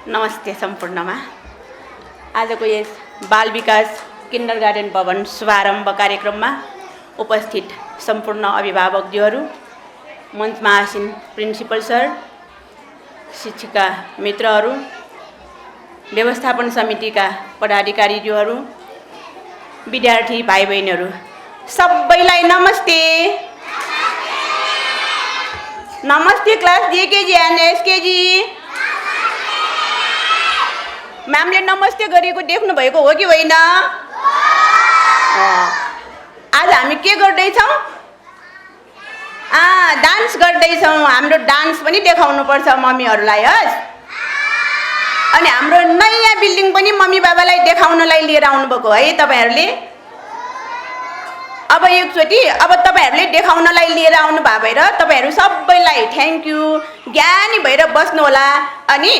नमस्ते सम्पूर्णमा। आजको यस बाल विकास किन्डरगार्टन भवन शुभारम्भ कार्यक्रममा उपस्थित सम्पूर्ण अभिभावकज्यूहरू, मञ्चमा आसीन प्रिन्सिपल सर, शिक्षिका मित्रहरू, व्यवस्थापन समितिका पदाधिकारीज्यूहरू, विद्यार्थी भाइ बहिनीहरू सबैलाई नमस्ते। नमस्ते क्लास जेकेजी एन्ड एसकेजी। म्यामले नमस्ते गरेको देख्नु भएको हो कि होइन? आज हामी के गर्दैछौँ? डान्स गर्दैछौँ। हाम्रो डान्स पनि देखाउनुपर्छ मम्मीहरूलाई। हस्, अनि हाम्रो नयाँ बिल्डिङ पनि मम्मी बाबालाई देखाउनलाई लिएर आउनुभएको है तपाईहरूले। अब एकचोटि तपाईहरूले देखाउनलाई लिएर आउनु भएको भएर तपाईहरू सबैलाई थ्याङ्क यू, ज्ञानी भएर बस्नु होला। अनि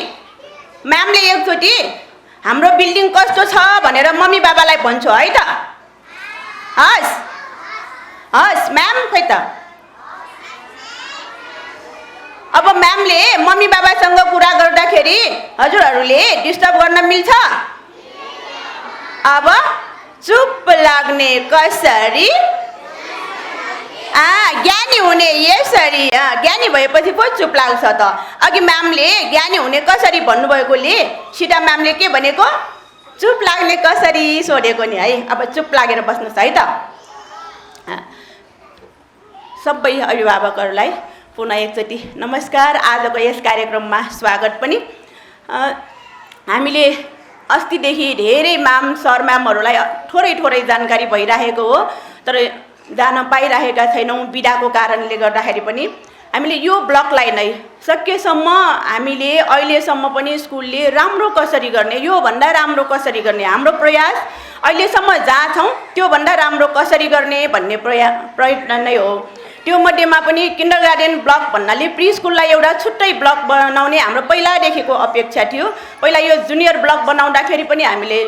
म्यामले एकचोटि हाम्रो बिल्डिङ कस्तो छ भनेर मम्मी बाबालाई भन्छु है त। हस् हस् म्याम, खै त अब म्यामले मम्मी बाबासँग कुरा गर्दाखेरि हजुरहरूले डिस्टर्ब गर्न मिल्छ? अब चुप लाग्ने कसरी? ज्ञानी हुने यसरी। ज्ञानी भएपछि पो चुप लाग्छ त। अघि म्यामले ज्ञानी हुने कसरी भन्नुभएकोले सिधा म्यामले के भनेको? चुप लाग्ने कसरी सोधेको नि है। अब चुप लागेर बस्नुहोस् है त। सबै अभिभावकहरूलाई पुनः एकचोटि नमस्कार। आजको यस कार्यक्रममा स्वागत पनि। हामीले अस्तिदेखि धेरै म्याम सर म्यामहरूलाई थोरै जानकारी भइरहेको हो, तर जान पाइरहेका छैनौँ बिदाको कारणले गर्दाखेरि पनि। हामीले यो ब्लकलाई नै सकेसम्म हामीले अहिलेसम्म पनि स्कुलले राम्रो कसरी गर्ने, योभन्दा राम्रो कसरी गर्ने, हाम्रो प्रयास अहिलेसम्म जहाँ छौँ त्योभन्दा राम्रो कसरी गर्ने भन्ने प्रयत्न नै हो। त्यो मध्येमा पनि किन्डरगार्टन ब्लक भन्नाले प्री स्कुललाई एउटा छुट्टै ब्लक बनाउने हाम्रो पहिलादेखिको अपेक्षा थियो। पहिला यो जुनियर ब्लक बनाउँदाखेरि पनि हामीले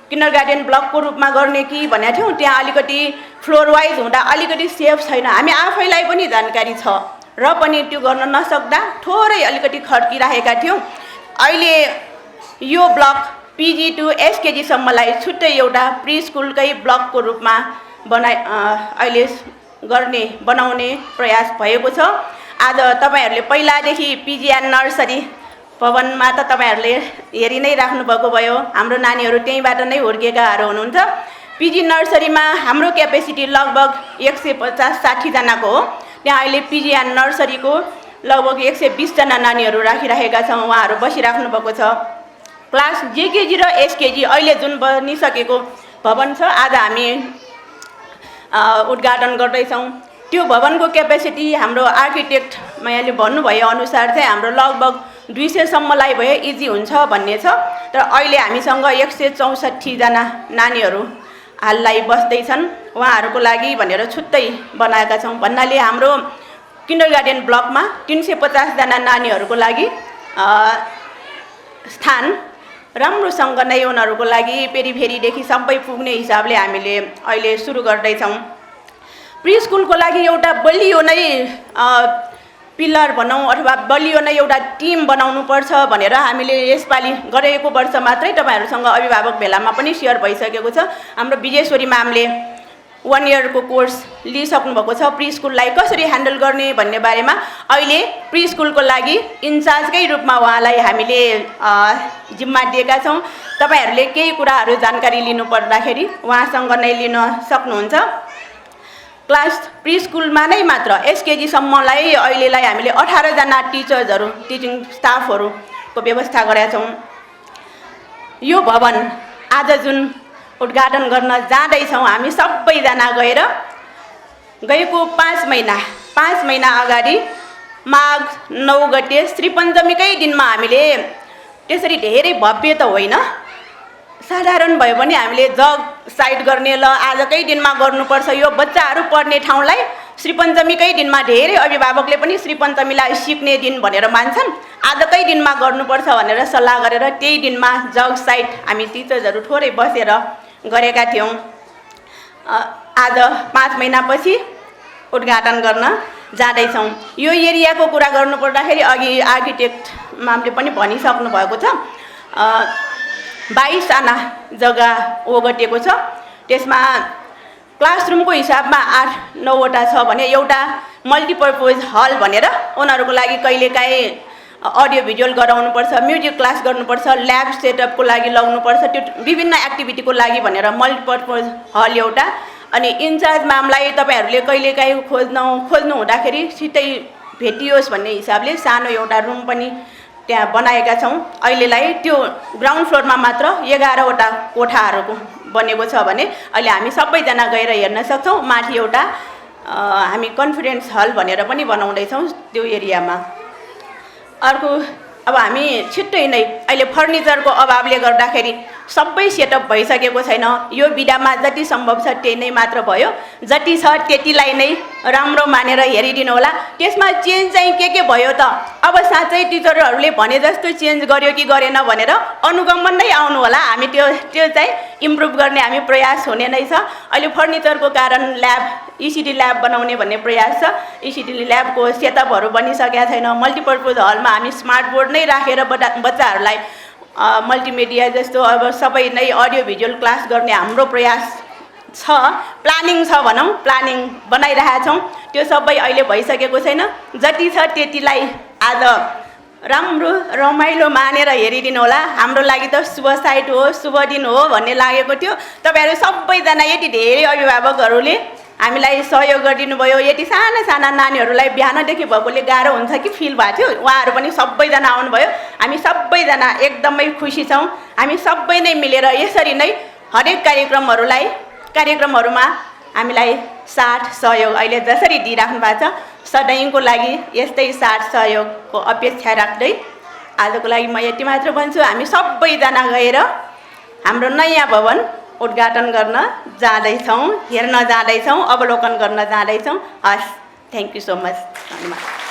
किन्डरगार्टन ब्लकको रूपमा गर्ने कि भनेको थियौँ। त्यहाँ अलिकति फ्लोर वाइज हुँदा अलिकति सेफ छैन, हामी आफैलाई पनि जानकारी छ, र पनि त्यो गर्न नसक्दा थोरै अलिकति खड्किरहेका थियौँ। अहिले यो ब्लक पिजी टु एसकेजीसम्मलाई छुट्टै एउटा प्री स्कुलकै ब्लकको रूपमा अहिले बनाउने प्रयास भएको छ। आज तपाईहरूले पहिलादेखि पिजी एन्ड नर्सरी भवनमा त तपाईँहरूले हेरि नै राख्नुभएको भयो। हाम्रो नानीहरू त्यहीँबाट नै हुर्केकाहरू हुनुहुन्छ। पिजी नर्सरीमा हाम्रो क्यापेसिटी लगभग 150-60 जनाको हो। त्यहाँ अहिले पिजी एन्ड नर्सरीको लगभग 120 जना नानीहरू राखिरहेका छौँ। उहाँहरू बसिराख्नु भएको छ। क्लास जेकेजी र एसकेजी अहिले जुन बनिसकेको भवन छ, आज हामी उद्घाटन गर्दैछौँ। त्यो भवनको क्यापेसिटी हाम्रो आर्किटेक्ट यहाँले भन्नुभयो अनुसार चाहिँ हाम्रो लगभग 200सम्मलाई भए इजी हुन्छ भन्ने छ। तर अहिले हामीसँग 164 जना नानीहरू हाललाई बस्दैछन्। उहाँहरूको लागि भनेर छुट्टै बनाएका छौँ। भन्नाले हाम्रो किन्डरगार्टन ब्लकमा 350 जना नानीहरूको लागि स्थान राम्रोसँग नै उनीहरूको लागि पेरिफेरीदेखि सबै पुग्ने हिसाबले हामीले अहिले सुरु गर्दैछौँ। प्री स्कुलको लागि एउटा बलियो नै पिलर भनौँ अथवा बलियो नै एउटा टिम बनाउनुपर्छ भनेर हामीले यसपालि गरेको वर्ष मात्रै तपाईँहरूसँग अभिभावक भेलामा पनि सेयर भइसकेको छ। हाम्रो विजेश्वरी म्यामले 1 इयरको कोर्स लिइसक्नु भएको छ। प्री स्कुललाई कसरी ह्यान्डल गर्ने भन्ने बारेमा अहिले प्री स्कुलको लागि इन्चार्जकै रूपमा उहाँलाई हामीले जिम्मा दिएका छौँ। तपाईँहरूले केही कुराहरू जानकारी लिनु पर्दाखेरि उहाँसँग नै लिन सक्नुहुन्छ। क्लास प्री स्कुलमा नै मात्र एसकेजीसम्मलाई अहिलेलाई हामीले 18 जना टिचर्सहरू, टिचिङ स्टाफहरूको व्यवस्था गरेका छौँ। यो भवन आज जुन उद्घाटन गर्न जाँदैछौँ हामी सबैजना गएको 5 महिना अगाडि माघ 9 गते श्री पञ्चमीकै दिनमा हामीले त्यसरी धेरै भव्य त होइन, साधारण भयो भने हामीले जग साइड गर्ने, ल आजकै दिनमा गर्नुपर्छ यो बच्चाहरू पढ्ने ठाउँलाई श्री पञ्चमीकै दिनमा धेरै अभिभावकले पनि श्री पञ्चमीलाई सिक्ने दिन भनेर मान्छन्। आजकै दिनमा गर्नुपर्छ भनेर सल्लाह गरेर त्यही दिनमा जग साइड हामी टिचर्सहरू थोरै बसेर गरेका थियौँ। आज 5 महिनापछि उद्घाटन गर्न जाँदैछौँ। यो एरियाको कुरा गर्नुपर्दाखेरि अघि आर्किटेक्ट म्यामले पनि भनिसक्नु भएको छ। 22जना जग्गा ओगटेको छ। त्यसमा क्लासरुमको हिसाबमा 8-9वटा छ भने एउटा मल्टिपर्पज हल भनेर उनीहरूको लागि कहिलेकाहीँ अडियो भिजुअल गराउनुपर्छ, म्युजिक क्लास गर्नुपर्छ, ल्याब सेटअपको लागि लगाउनुपर्छ, त्यो विभिन्न एक्टिभिटीको लागि भनेर मल्टिपर्पज हल एउटा। अनि इन्चार्ज मामलाई तपाईँहरूले कहिलेकाहीँ खोज्नु हुँदाखेरि छिट्टै भेटियोस् भन्ने हिसाबले सानो एउटा रुम पनि त्यहाँ बनाएका छौँ। अहिलेलाई त्यो ग्राउन्ड फ्लोरमा मात्र 11वटा कोठाहरूको बनेको छ भने अहिले हामी सबैजना गएर हेर्न सक्छौँ। माथि एउटा हामी कन्फरेन्स हल भनेर पनि बनाउँदैछौँ त्यो एरियामा। अर्को अब हामी छिट्टै नै अहिले फर्निचरको अभावले गर्दाखेरि सबै सेटअप भइसकेको छैन। यो बिदामा जति सम्भव छ त्यही नै मात्र भयो। जति छ त्यतिलाई नै राम्रो मानेर हेरिदिनु होला। त्यसमा चेन्ज चाहिँ के भयो त अब साँच्चै टिचरहरूले भने जस्तो चेन्ज गर्यो कि गरेन भनेर अनुगमन नै आउनु होला। हामी त्यो चाहिँ इम्प्रुभ गर्ने हामी प्रयास हुने नै छ। अहिले फर्निचरको कारण ल्याब इसिडी ल्याब बनाउने भन्ने प्रयास छ। इसिडी ल्याबको सेटअपहरू बनिसकेका छैन। मल्टिपर्पज हलमा हामी स्मार्ट बोर्ड नै राखेर बच्चाहरूलाई मल्टिमिडिया जस्तो अब सबै नै अडियो भिजुअल क्लास गर्ने हाम्रो प्रयास छ, प्लानिङ छ भनौँ, प्लानिङ बनाइरहेका छौँ। त्यो सबै अहिले भइसकेको छैन। जति छ त्यतिलाई आज राम्रो रमाइलो मानेर हेरिदिनु होला। हाम्रो लागि त शुभ साइट हो, शुभ दिन हो भन्ने लागेको थियो। तपाईँहरू सबैजना यति धेरै अभिभावकहरूले हामीलाई सहयोग गरिदिनु भयो। यति साना साना नानीहरूलाई बिहानदेखि भएकोले गाह्रो हुन्छ कि फिल भएको थियो। उहाँहरू पनि सबैजना आउनुभयो। हामी सबैजना एकदमै खुसी छौँ। हामी सबै नै मिलेर यसरी नै हरेक कार्यक्रमहरूमा हामीलाई साथ सहयोग अहिले जसरी दिइराख्नु भएको छ सधैँको लागि यस्तै साथ सहयोगको अपेक्षा राख्दै आजको लागि म यति मात्र भन्छु। हामी सबैजना गएर हाम्रो नयाँ भवन उद्घाटन गर्न जाँदैछौँ, हेर्न जाँदैछौँ, अवलोकन गर्न जाँदैछौँ। हस्, थ्याङ्क यू सो मच। धन्यवाद।